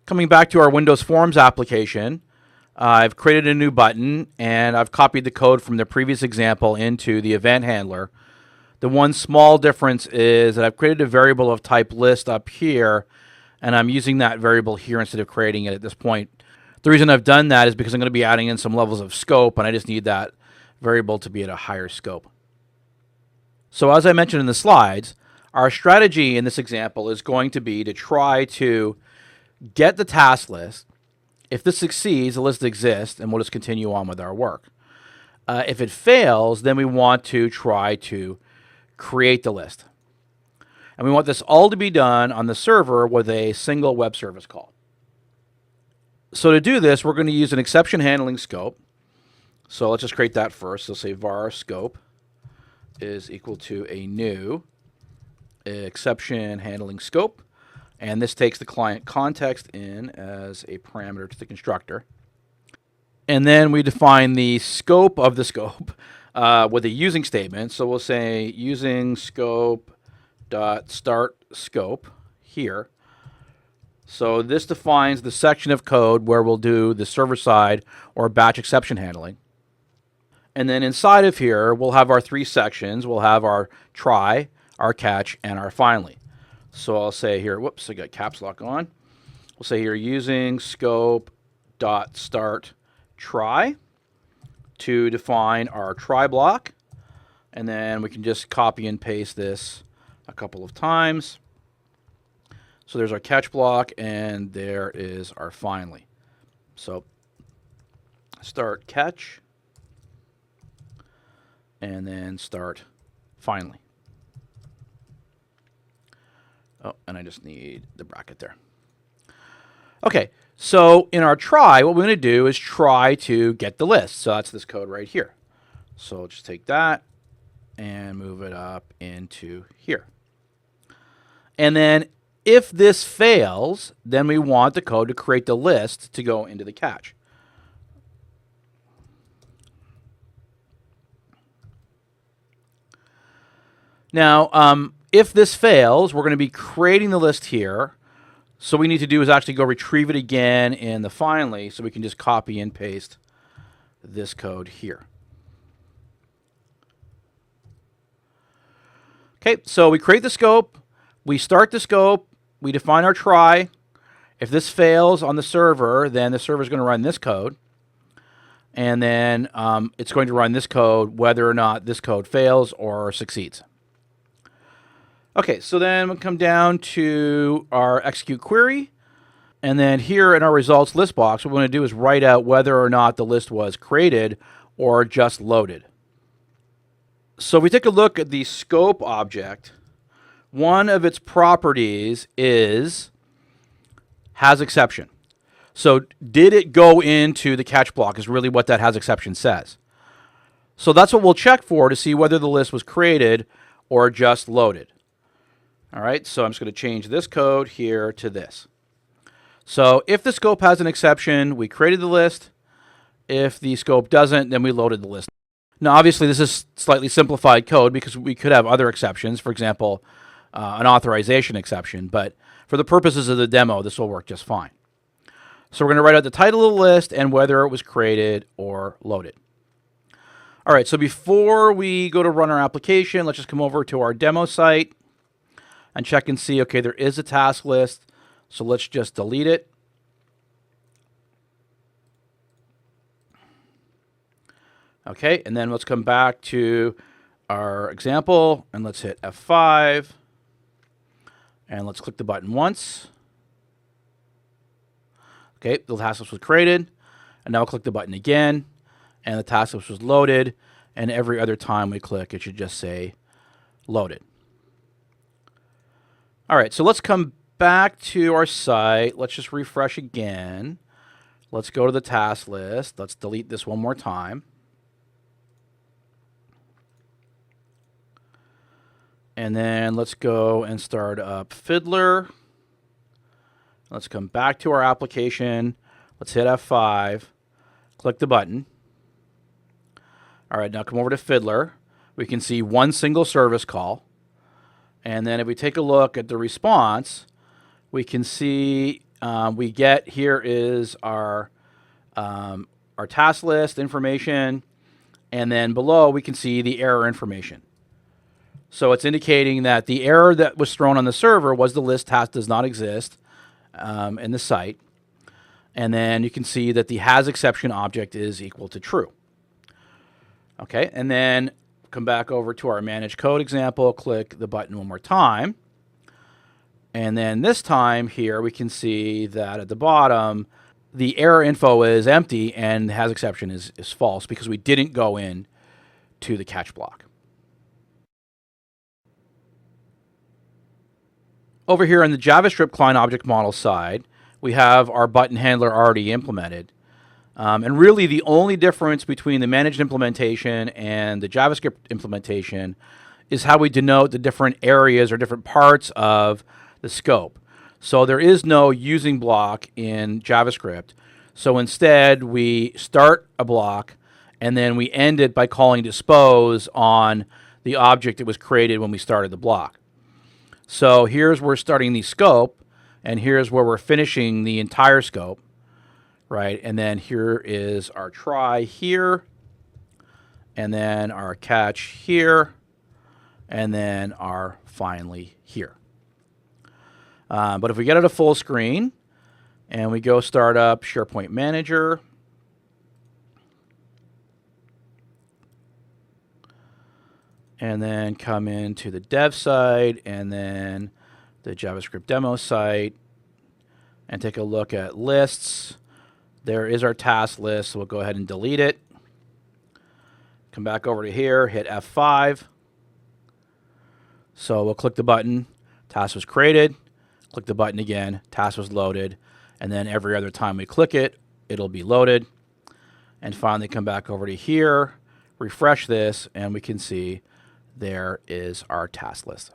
Coming back to our Windows Forms application, I've created a new button and I've copied the code from the previous example into the event handler. The one small difference is that I've created a variable of type list up here, and I'm using that variable here instead of creating it at this point. The reason I've done that is because I'm going to be adding in some levels of scope, and I just need that variable to be at a higher scope. So as I mentioned in the slides, our strategy in this example is going to be to try to get the task list. If this succeeds, the list exists, and we'll just continue on with our work. If it fails, then we want to try to create the list. And we want this all to be done on the server with a single web service call. So to do this, we're going to use an exception handling scope. So let's just create that first. So say var scope is equal to a new exception handling scope. And this takes the client context in as a parameter to the constructor. And then we define the scope of the scope with a using statement. So we'll say using scope dot start scope here. So this defines the section of code where we'll do the server side or batch exception handling. And then inside of here, we'll have our three sections. We'll have our try, our catch, and our finally. So I'll say here, whoops, I got caps lock on. We'll say here using scope dot start try to define our try block. And then we can just copy and paste this a couple of times. So there's our catch block, and there is our finally. So start catch, and then start finally. Oh, and I just need the bracket there. Okay, so in our try, what we're going to do is try to get the list. So that's this code right here. So I'll just take that and move it up into here. And then if this fails, then we want the code to create the list to go into the catch. Now, if this fails, we're going to be creating the list here. So what we need to do is actually go retrieve it again in the finally, so we can just copy and paste this code here. Okay, so we create the scope, we start the scope, we define our try. If this fails on the server, then the server is going to run this code. And then it's going to run this code whether or not this code fails or succeeds. Okay, so then we'll come down to our execute query. And then here in our results list box, what we want to do is write out whether or not the list was created or just loaded. So if we take a look at the scope object, one of its properties is has exception. So did it go into the catch block is really what that has exception says. So that's what we'll check for to see whether the list was created or just loaded. All right, so I'm just going to change this code here to this. So if the scope has an exception, we created the list. If the scope doesn't, then we loaded the list. Now, obviously, this is slightly simplified code because we could have other exceptions, for example, an authorization exception. But for the purposes of the demo, this will work just fine. So we're going to write out the title of the list and whether it was created or loaded. All right, so before we go to run our application, let's just come over to our demo site and check and see, okay, there is a task list. So let's just delete it. Okay, and then let's come back to our example and let's hit F5 and let's click the button once. Okay, the task list was created, and now I'll click the button again and the task list was loaded, and every other time we click it should just say loaded. All right, so let's come back to our site. Let's just refresh again. Let's go to the task list. Let's delete this one more time. And then let's go and start up Fiddler. Let's come back to our application. Let's hit F5, click the button. All right, now come over to Fiddler. We can see one single service call. And then if we take a look at the response, we can see we get here is our task list information, and then below we can see the error information. So it's indicating that the error that was thrown on the server was the list task does not exist in the site. And then you can see that the has exception object is equal to true. Okay, and then come back over to our manage code example, click the button one more time. And then this time here we can see that at the bottom, the error info is empty and the has exception is false because we didn't go in to the catch block. Over here on the JavaScript client object model side, we have our button handler already implemented. And really the only difference between the managed implementation and the JavaScript implementation is how we denote the different areas or different parts of the scope. So there is no using block in JavaScript. So instead we start a block and then we end it by calling dispose on the object that was created when we started the block. So here's where we're starting the scope, and here's where we're finishing the entire scope, right? And then here is our try here, and then our catch here, and then our finally here. But if we get it a full screen, and we go start up SharePoint Manager, and then come into the dev site and then the JavaScript demo site and take a look at lists. There is our task list, so we'll go ahead and delete it. Come back over to here, hit F5. So we'll click the button, task was created, click the button again, task was loaded, and then every other time we click it, it'll be loaded. And finally come back over to here, refresh this, and we can see there is our task list.